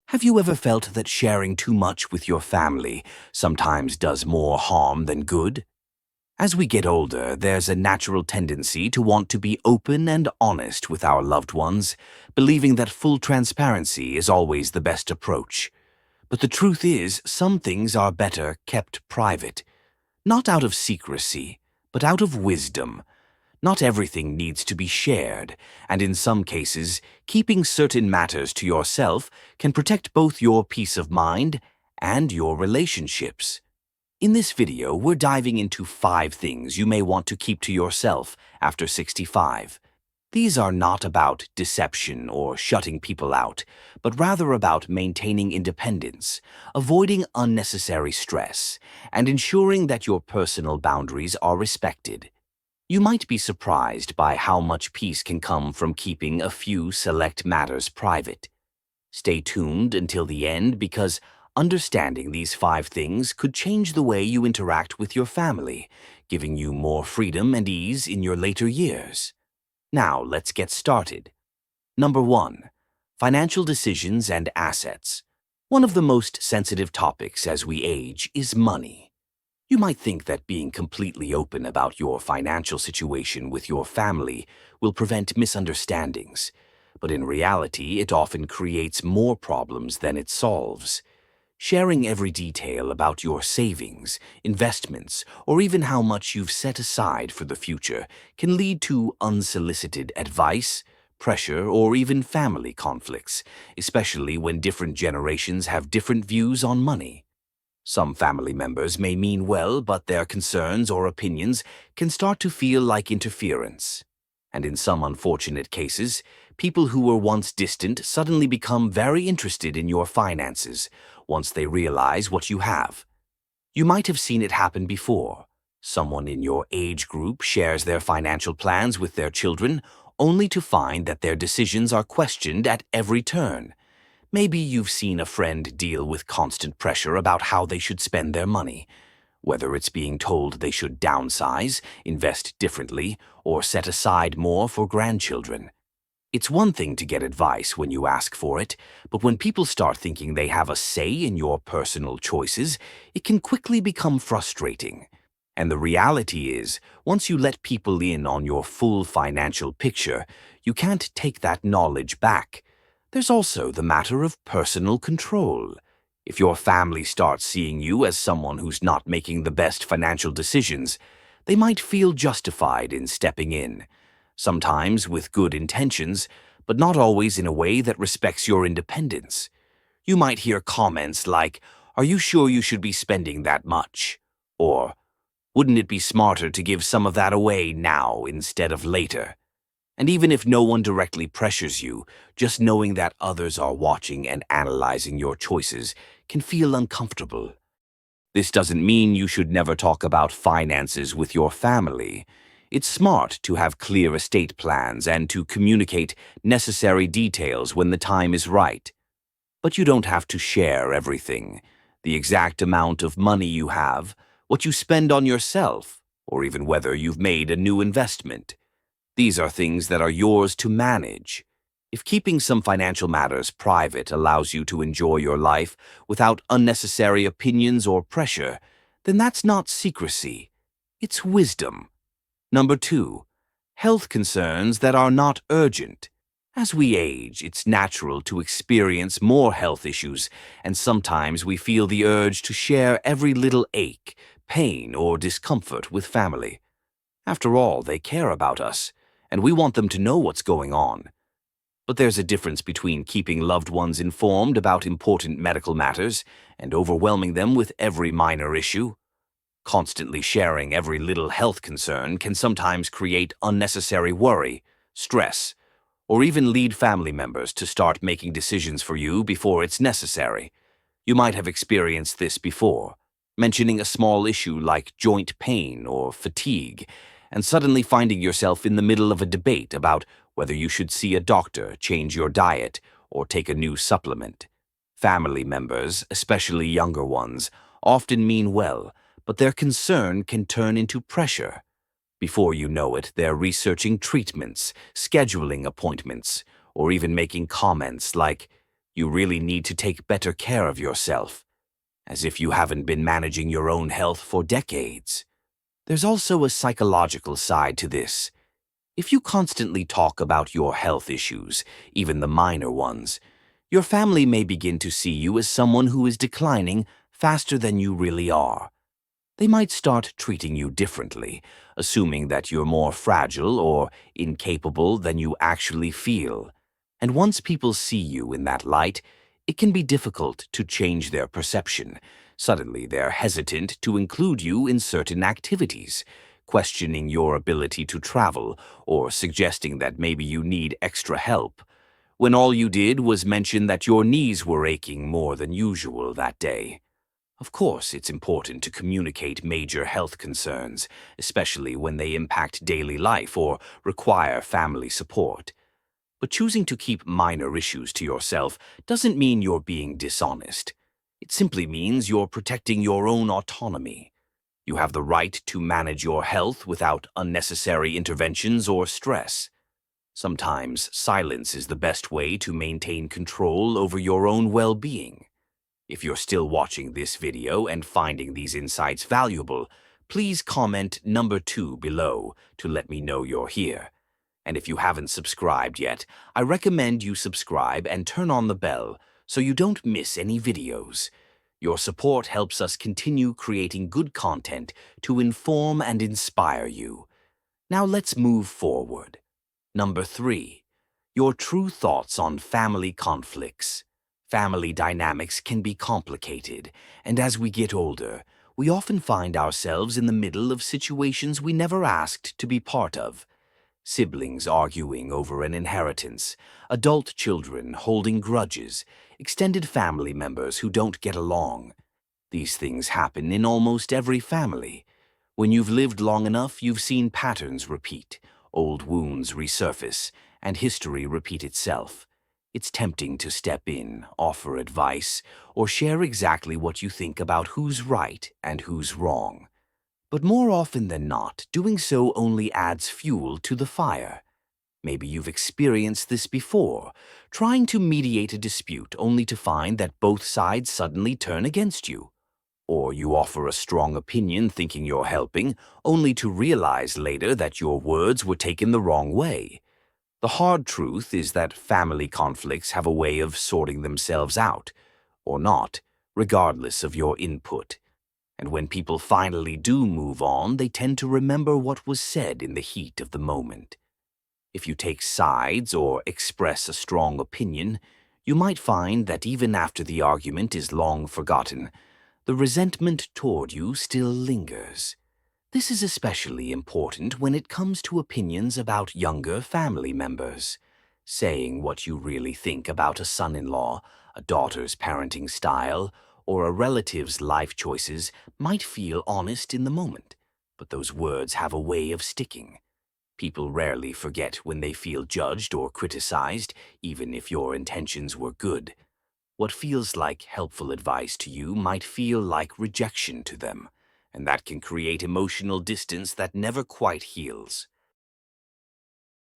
Have you ever felt that sharing too much with your family sometimes does more harm than good? As we get older, there's a natural tendency to want to be open and honest with our loved ones, believing that full transparency is always the best approach. But the truth is, some things are better kept private, not out of secrecy, but out of wisdom. Not everything needs to be shared, and in some cases, keeping certain matters to yourself can protect both your peace of mind and your relationships. In this video, we're diving into 5 things you may want to keep to yourself after 65. These are not about deception or shutting people out, but rather about maintaining independence, avoiding unnecessary stress, and ensuring that your personal boundaries are respected. You might be surprised by how much peace can come from keeping a few select matters private. Stay tuned until the end because understanding these 5 things could change the way you interact with your family, giving you more freedom and ease in your later years. Now, let's get started. Number 1. Financial decisions and assets. One of the most sensitive topics as we age is money. You might think that being completely open about your financial situation with your family will prevent misunderstandings, but in reality, it often creates more problems than it solves. Sharing every detail about your savings, investments, or even how much you've set aside for the future can lead to unsolicited advice, pressure, or even family conflicts, especially when different generations have different views on money. Some family members may mean well, but their concerns or opinions can start to feel like interference. And in some unfortunate cases, people who were once distant suddenly become very interested in your finances once they realize what you have. You might have seen it happen before. Someone in your age group shares their financial plans with their children, only to find that their decisions are questioned at every turn. Maybe you've seen a friend deal with constant pressure about how they should spend their money, whether it's being told they should downsize, invest differently, or set aside more for grandchildren. It's one thing to get advice when you ask for it, but when people start thinking they have a say in your personal choices, it can quickly become frustrating. And the reality is, once you let people in on your full financial picture, you can't take that knowledge back. There's also the matter of personal control. If your family starts seeing you as someone who's not making the best financial decisions, they might feel justified in stepping in, sometimes with good intentions, but not always in a way that respects your independence. You might hear comments like, "Are you sure you should be spending that much?" Or, "Wouldn't it be smarter to give some of that away now instead of later?" And even if no one directly pressures you, just knowing that others are watching and analyzing your choices can feel uncomfortable. This doesn't mean you should never talk about finances with your family. It's smart to have clear estate plans and to communicate necessary details when the time is right. But you don't have to share everything. The exact amount of money you have, what you spend on yourself, or even whether you've made a new investment. These are things that are yours to manage. If keeping some financial matters private allows you to enjoy your life without unnecessary opinions or pressure, then that's not secrecy. It's wisdom. Number 2, health concerns that are not urgent. As we age, it's natural to experience more health issues, and sometimes we feel the urge to share every little ache, pain, or discomfort with family. After all, they care about us, and we want them to know what's going on. But there's a difference between keeping loved ones informed about important medical matters and overwhelming them with every minor issue. Constantly sharing every little health concern can sometimes create unnecessary worry, stress, or even lead family members to start making decisions for you before it's necessary. You might have experienced this before, mentioning a small issue like joint pain or fatigue, and suddenly finding yourself in the middle of a debate about whether you should see a doctor, change your diet, or take a new supplement. Family members, especially younger ones, often mean well, but their concern can turn into pressure. Before you know it, they're researching treatments, scheduling appointments, or even making comments like, You really need to take better care of yourself, as if you haven't been managing your own health for decades. There's also a psychological side to this. If you constantly talk about your health issues, even the minor ones, your family may begin to see you as someone who is declining faster than you really are. They might start treating you differently, assuming that you're more fragile or incapable than you actually feel. And once people see you in that light, it can be difficult to change their perception. Suddenly, they're hesitant to include you in certain activities, questioning your ability to travel or suggesting that maybe you need extra help, when all you did was mention that your knees were aching more than usual that day. Of course, it's important to communicate major health concerns, especially when they impact daily life or require family support. But choosing to keep minor issues to yourself doesn't mean you're being dishonest. It simply means you're protecting your own autonomy. You have the right to manage your health without unnecessary interventions or stress. Sometimes silence is the best way to maintain control over your own well-being. If you're still watching this video and finding these insights valuable, please comment number 2 below to let me know you're here. And if you haven't subscribed yet, I recommend you subscribe and turn on the bell so you don't miss any videos. Your support helps us continue creating good content to inform and inspire you. Now let's move forward. Number 3. Your true thoughts on family conflicts. Family dynamics can be complicated, and as we get older, we often find ourselves in the middle of situations we never asked to be part of. Siblings arguing over an inheritance, adult children holding grudges, extended family members who don't get along. These things happen in almost every family. When you've lived long enough, you've seen patterns repeat, old wounds resurface, and history repeat itself. It's tempting to step in, offer advice, or share exactly what you think about who's right and who's wrong. But more often than not, doing so only adds fuel to the fire. Maybe you've experienced this before, trying to mediate a dispute only to find that both sides suddenly turn against you. Or you offer a strong opinion thinking you're helping, only to realize later that your words were taken the wrong way. The hard truth is that family conflicts have a way of sorting themselves out, or not, regardless of your input. And when people finally do move on, they tend to remember what was said in the heat of the moment. If you take sides or express a strong opinion, you might find that even after the argument is long forgotten, the resentment toward you still lingers. This is especially important when it comes to opinions about younger family members. Saying what you really think about a son-in-law, a daughter's parenting style, or a relative's life choices might feel honest in the moment, but those words have a way of sticking. People rarely forget when they feel judged or criticized, even if your intentions were good. What feels like helpful advice to you might feel like rejection to them, and that can create emotional distance that never quite heals.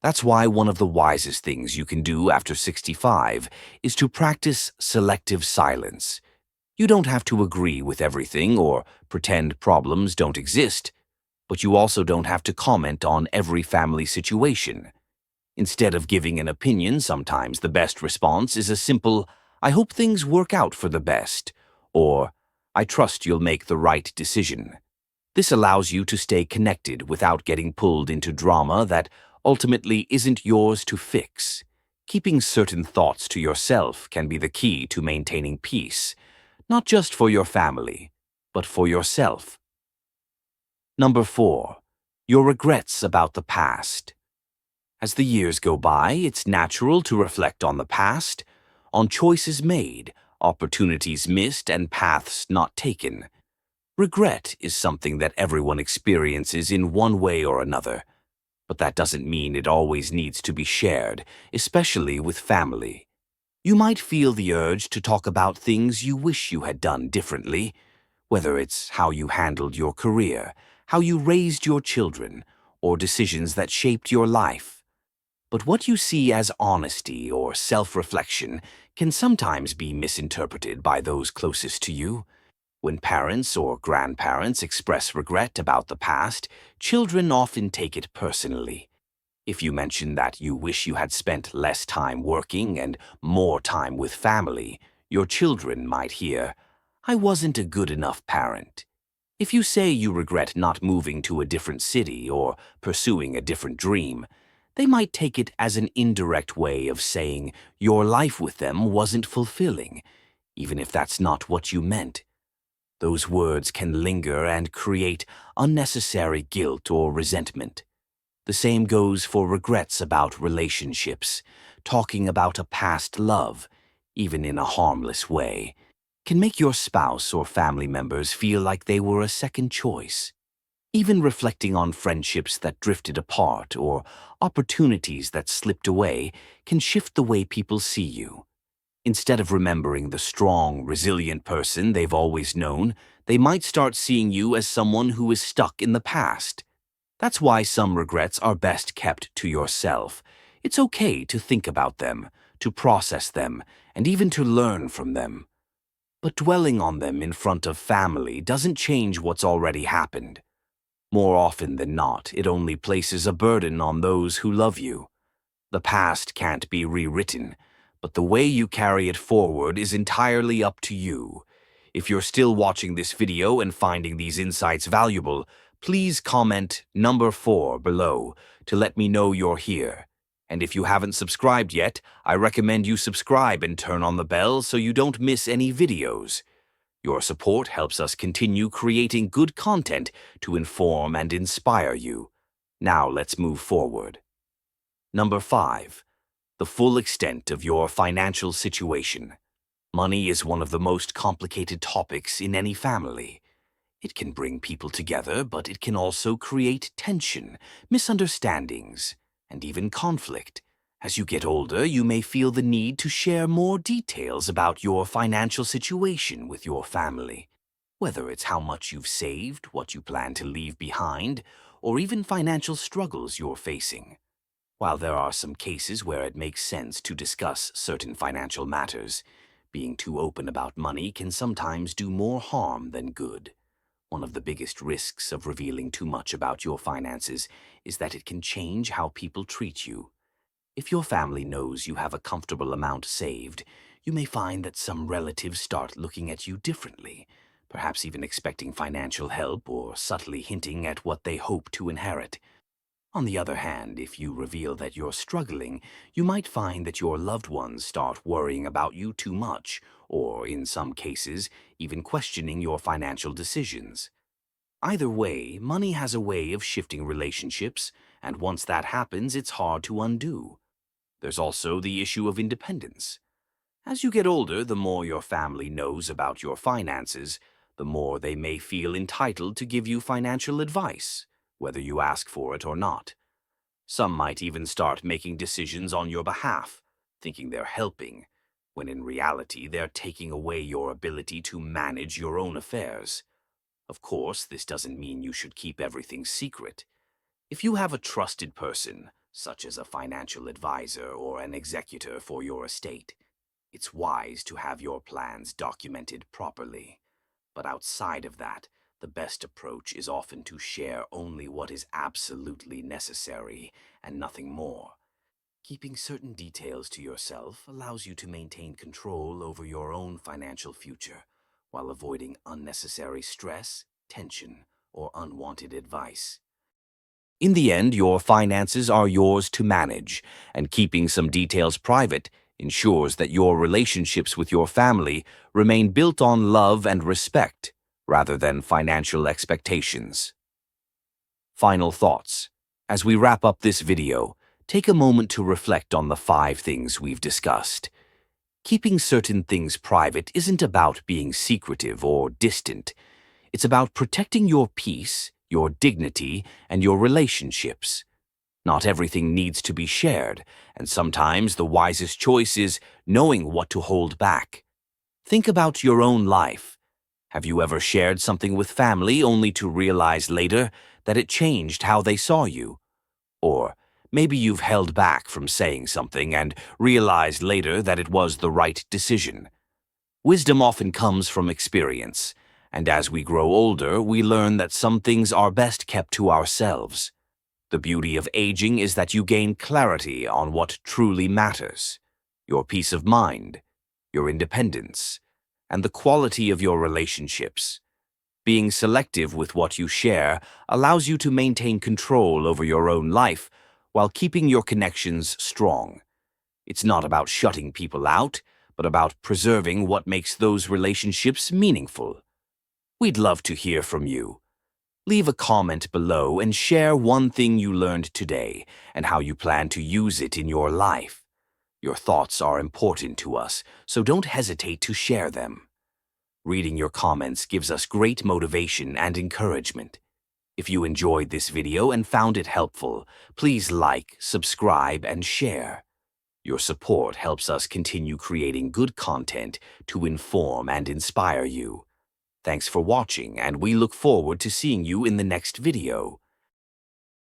That's why one of the wisest things you can do after 65 is to practice selective silence. You don't have to agree with everything or pretend problems don't exist, but you also don't have to comment on every family situation. Instead of giving an opinion, sometimes the best response is a simple, "I hope things work out for the best," or "I trust you'll make the right decision." This allows you to stay connected without getting pulled into drama that ultimately isn't yours to fix. Keeping certain thoughts to yourself can be the key to maintaining peace, not just for your family, but for yourself. Number 4. Your regrets about the past. As the years go by, it's natural to reflect on the past, on choices made, opportunities missed, and paths not taken. Regret is something that everyone experiences in one way or another, but that doesn't mean it always needs to be shared, especially with family. You might feel the urge to talk about things you wish you had done differently, whether it's how you handled your career, how you raised your children, or decisions that shaped your life. But what you see as honesty or self-reflection can sometimes be misinterpreted by those closest to you. When parents or grandparents express regret about the past, children often take it personally. If you mention that you wish you had spent less time working and more time with family, your children might hear, "I wasn't a good enough parent." If you say you regret not moving to a different city or pursuing a different dream, they might take it as an indirect way of saying your life with them wasn't fulfilling, even if that's not what you meant. Those words can linger and create unnecessary guilt or resentment. The same goes for regrets about relationships. Talking about a past love, even in a harmless way, can make your spouse or family members feel like they were a second choice. Even reflecting on friendships that drifted apart or opportunities that slipped away can shift the way people see you. Instead of remembering the strong, resilient person they've always known, they might start seeing you as someone who is stuck in the past. That's why some regrets are best kept to yourself. It's okay to think about them, to process them, and even to learn from them. But dwelling on them in front of family doesn't change what's already happened. More often than not, it only places a burden on those who love you. The past can't be rewritten, but the way you carry it forward is entirely up to you. If you're still watching this video and finding these insights valuable, please comment number 4 below to let me know you're here. And if you haven't subscribed yet, I recommend you subscribe and turn on the bell so you don't miss any videos. Your support helps us continue creating good content to inform and inspire you. Now let's move forward. Number 5. The full extent of your financial situation. Money is one of the most complicated topics in any family. It can bring people together, but it can also create tension, misunderstandings, and even conflict. As you get older, you may feel the need to share more details about your financial situation with your family. Whether it's how much you've saved, what you plan to leave behind, or even financial struggles you're facing. While there are some cases where it makes sense to discuss certain financial matters, being too open about money can sometimes do more harm than good. One of the biggest risks of revealing too much about your finances is that it can change how people treat you. If your family knows you have a comfortable amount saved, you may find that some relatives start looking at you differently, perhaps even expecting financial help or subtly hinting at what they hope to inherit. On the other hand, if you reveal that you're struggling, you might find that your loved ones start worrying about you too much, or in some cases, even questioning your financial decisions. Either way, money has a way of shifting relationships, and once that happens, it's hard to undo. There's also the issue of independence. As you get older, the more your family knows about your finances, the more they may feel entitled to give you financial advice, whether you ask for it or not. Some might even start making decisions on your behalf, thinking they're helping, when in reality they're taking away your ability to manage your own affairs. Of course, this doesn't mean you should keep everything secret. If you have a trusted person, such as a financial advisor or an executor for your estate, it's wise to have your plans documented properly. But outside of that, the best approach is often to share only what is absolutely necessary and nothing more. Keeping certain details to yourself allows you to maintain control over your own financial future, while avoiding unnecessary stress, tension, or unwanted advice. In the end, your finances are yours to manage, and keeping some details private ensures that your relationships with your family remain built on love and respect, rather than financial expectations. Final thoughts. As we wrap up this video, take a moment to reflect on the 5 things we've discussed. Keeping certain things private isn't about being secretive or distant. It's about protecting your peace, your dignity, and your relationships. Not everything needs to be shared, and sometimes the wisest choice is knowing what to hold back. Think about your own life. Have you ever shared something with family only to realize later that it changed how they saw you? Or Maybe you've held back from saying something and realized later that it was the right decision. Wisdom often comes from experience, and as we grow older, we learn that some things are best kept to ourselves. The beauty of aging is that you gain clarity on what truly matters: your peace of mind, your independence, and the quality of your relationships. Being selective with what you share allows you to maintain control over your own life while keeping your connections strong. It's not about shutting people out, but about preserving what makes those relationships meaningful. We'd love to hear from you. Leave a comment below and share one thing you learned today and how you plan to use it in your life. Your thoughts are important to us, so don't hesitate to share them. Reading your comments gives us great motivation and encouragement. If you enjoyed this video and found it helpful, please like, subscribe, and share. Your support helps us continue creating good content to inform and inspire you. Thanks for watching, and we look forward to seeing you in the next video.